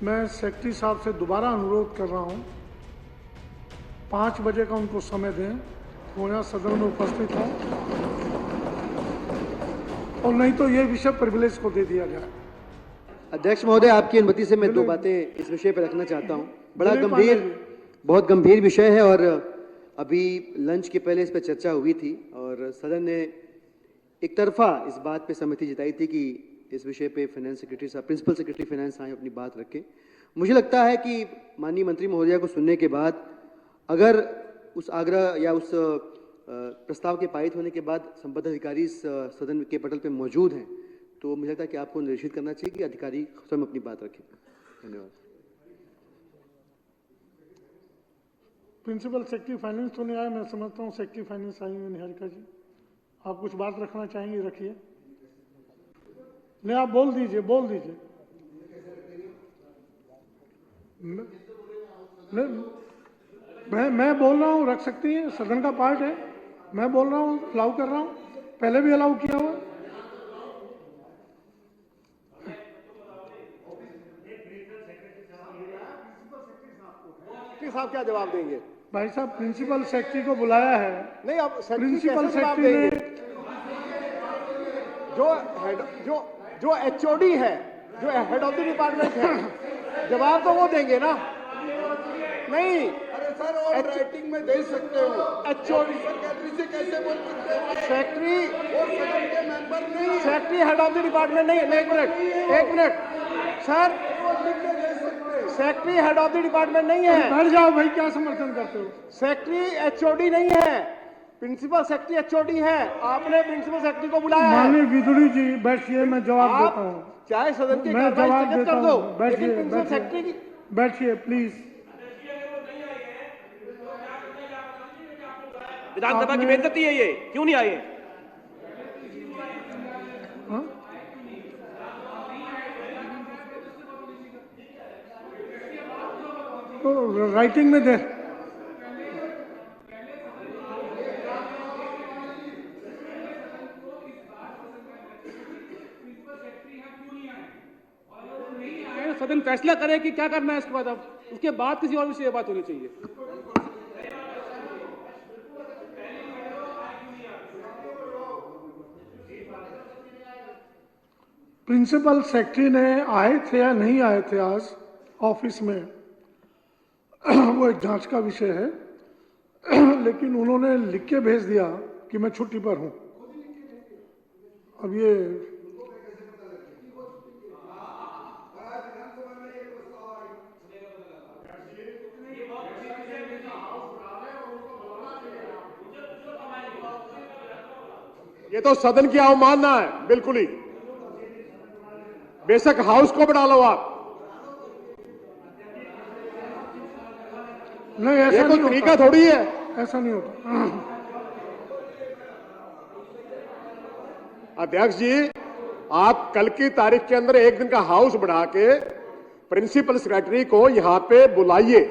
मैं सेक्रेटरी साहब से दोबारा अनुरोध कर रहा हूं, 5 बजे का उनको समय दें, वो यहाँ सदन में उपस्थित हों, और नहीं तो ये विषय प्रिविलेज को दे दिया जाए। अध्यक्ष महोदय, आपकी अनुमति से मैं 2 बातें इस विषय पर रखना चाहता हूं। बड़ा गंभीर, बहुत गंभीर विषय है और अभी लंच के पहले इस पर चर्चा हुई थी और सदन ने एक तरफा इस बात पे सहमति जताई थी कि इस विषय पे फाइनेंस सेक्रेटरी साहब, प्रिंसिपल सेक्रेटरी फाइनेंस आए अपनी बात रखें। मुझे लगता है कि माननीय मंत्री महोदया को सुनने के बाद अगर उस आग्रह या उस प्रस्ताव के पारित होने के बाद संबद्ध अधिकारी सदन के पटल पे मौजूद हैं तो मुझे लगता है कि आपको निर्देशित करना चाहिए कि अधिकारी स्वयं अपनी बात रखें। धन्यवाद। प्रिंसिपल सेक्रेटरी फाइनेंस तो नहीं आया, मैं समझता हूँ सेक्रेटरी फाइनेंस आई हैं निहारिका जी, आप कुछ बात रखना चाहेंगे, रखिए। नहीं, आप बोल दीजिए, बोल दीजिए। नहीं, मैं बोल रहा हूँ, रख सकती है, सदन का पार्ट है। मैं बोल रहा हूँ, अलाउ कर रहा हूँ, पहले भी अलाउ किया हुआ। साहब क्या जवाब देंगे? भाई साहब, प्रिंसिपल सेक्रेटरी को बुलाया है। नहीं, अब प्रिंसिपल सेक्रेटरी ने जो एचओडी है, जो हेड ऑफ द डिपार्टमेंट है, जवाब तो वो देंगे ना। नहीं, अरे सर, और राइटिंग में दे सकते हो। एचओडी सेक्रेटरी से कैसे बोल सकते हो? सेक्रेटरी वो सदन के मेंबर नहीं, secretary head of the department नहीं है। एक minute sir, secretary head of the department नहीं है। बैठ जाओ भाई, क्या समर्थन करते हो? सेक्रेटरी एचओडी नहीं है, प्रिंसिपल सेक्रेटरी एचओडी है। आपने प्रिंसिपल सेक्रेटरी को बुलाया है। माननीय विदुरी जी बैठिए, मैं जवाब देता हूँ। चाहे सदन की मैं जवाब स्थगित देता कर दो, हूँ, बैठिए, लेकिन प्रिंसिपल सेक्रेटरी की बैठिए प्लीज। विधानसभा की बेइज्जती है ये, क्यों नहीं आए? तो राइटिंग में दे। सदन फैसला करे कि क्या करना है इसके बाद, अब उसके बाद किसी और विषय बात होनी चाहिए। प्रिंसिपल सेक्रेटरी ने आए थे या नहीं आए थे आज ऑफिस में, वो एक जांच का विषय है, लेकिन उन्होंने लिख के भेज दिया कि मैं छुट्टी पर हूं। अब ये तो सदन की अवमानना है, बिल्कुल ही। बेशक हाउस को बढ़ा लो आप, नहीं, ऐसा ये कोई नहीं तरीका होता। थोड़ी है। ऐसा नहीं होता। अध्यक्ष जी, आप कल की तारीख के अंदर एक दिन का हाउस बढ़ा के प्रिंसिपल सेक्रेटरी को यहां पे बुलाइए,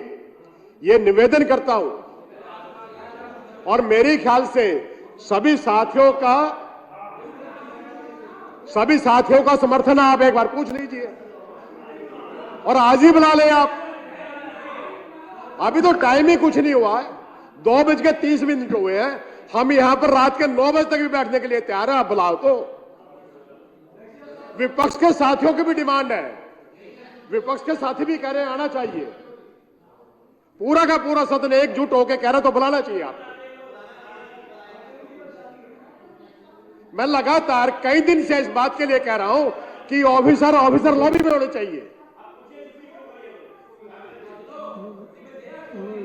ये निवेदन करता हूं। और मेरे ख्याल से सभी साथियों का समर्थन आप एक बार पूछ लीजिए और आज ही बुला लें आप। अभी तो टाइम ही कुछ नहीं हुआ है, 2:30 हुए हैं। हम यहां पर रात के 9 बजे तक भी बैठने के लिए तैयार है, आप बुलाओ तो। विपक्ष के साथियों की भी डिमांड है, विपक्ष के साथी भी कह रहे हैं आना चाहिए। पूरा का पूरा सदन एकजुट होकर कह रहा तो बुलाना चाहिए आप। मैं लगातार कई दिन से इस बात के लिए कह रहा हूं कि ऑफिसर लॉबी में होने चाहिए।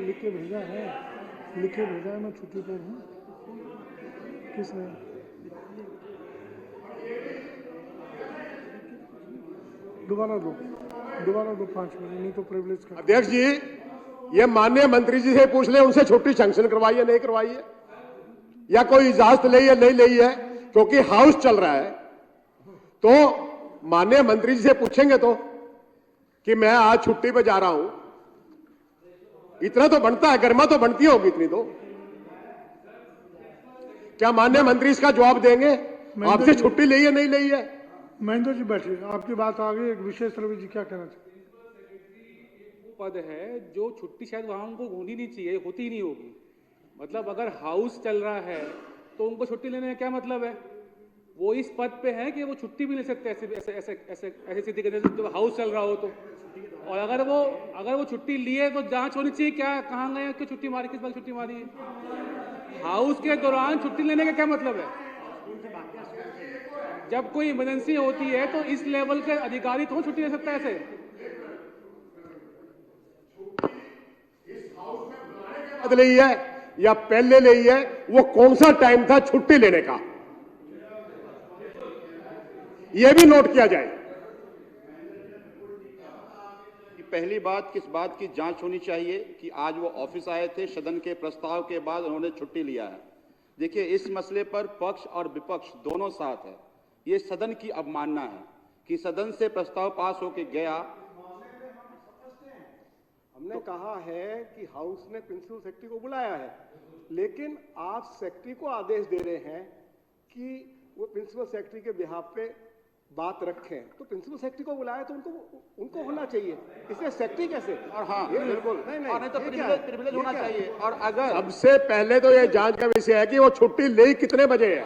लिख के भेजा है, मैं छुट्टी पर हूँ। किसने? दोबारा दो 5 मिनट, नहीं तो प्रिविलेज का। अध्यक्ष जी, ये माननीय मंत्री जी से पूछ ले, उनसे छुट्टी सैंक्शन करवाई है नहीं करवाई है, या कोई इजाजत ली है नहीं ली है, क्योंकि हाउस चल रहा है। तो माननीय मंत्री जी से पूछेंगे तो कि मैं आज छुट्टी पे जा रहा हूं, इतना तो बनता है, गरिमा तो बनती होगी इतनी तो। क्या माननीय मंत्री इसका जवाब देंगे? आपसे छुट्टी ली है नहीं ली है? महेंद्र जी बैठिए, आपकी बात आ गई। एक विशेष रवि जी क्या कहना चाहिए? पद है जो छुट्टी शायद वहां उनको होनी नहीं चाहिए, होती ही नहीं होगी। मतलब अगर हाउस चल रहा है तो उनको छुट्टी लेने का क्या मतलब है? वो इस पद पे है कि वो छुट्टी भी ले सकते हैं ऐसी स्थिति के अंदर जब हाउस चल रहा हो तो। और अगर वो छुट्टी लिए तो जांच होनी चाहिए, क्या कहाँ गए, क्यों छुट्टी मारी, किस बात छुट्टी मारी है। हाउस के दौरान छुट्टी लेने का क्या मतलब है? जब कोई इमरजेंसी होती है तो इस लेवल के अधिकारी तो छुट्टी ले सकता है ऐसे। बाद ली है या पहले ली है, वो कौन सा टाइम था छुट्टी लेने का, यह भी नोट किया जाए। पहली बात, किस बात की जांच होनी चाहिए कि आज वो ऑफिस आए थे, सदन के प्रस्ताव के बाद उन्होंने छुट्टी लिया है। देखिए, इस मसले पर पक्ष और विपक्ष दोनों साथ है। ये सदन की अवमानना है कि सदन से प्रस्ताव पास होकर गया। हमने कहा है कि हाउस ने प्रिंसिपल सेक्रेटरी को बुलाया है, लेकिन आप सेक्रेटरी को आदेश दे रहे हैं कि वो प्रिंसिपल सेक्रेटरी के बिहाफ पे बात रखें। तो प्रिंसिपल सेक्रेटरी को बुलाया तो उनको होना चाहिए, इसलिए सेक्रेटरी कैसे? और हाँ, बिल्कुल नहीं तो प्रिविलेज होना चाहिए। और अगर सबसे पहले तो यह जांच का विषय है कि वो छुट्टी ली कितने बजे है।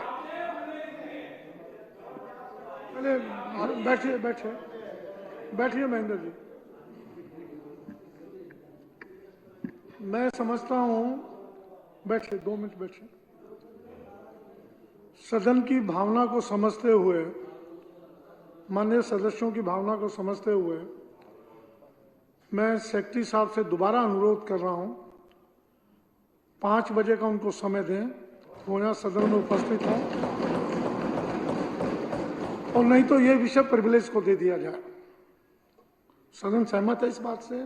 बैठिए महेंद्र जी। मैं समझता हूं, बैठिए 2 मिनट बैठिए। सदन की भावना को समझते हुए, माननीय सदस्यों की भावना को समझते हुए मैं सेक्रेटरी साहब से दोबारा अनुरोध कर रहा हूं, 5 बजे का उनको समय दें, वो यहाँ सदन में उपस्थित हों, और नहीं तो ये विषय प्रिविलेज को दे दिया जाए। सदन सहमत है इस बात से?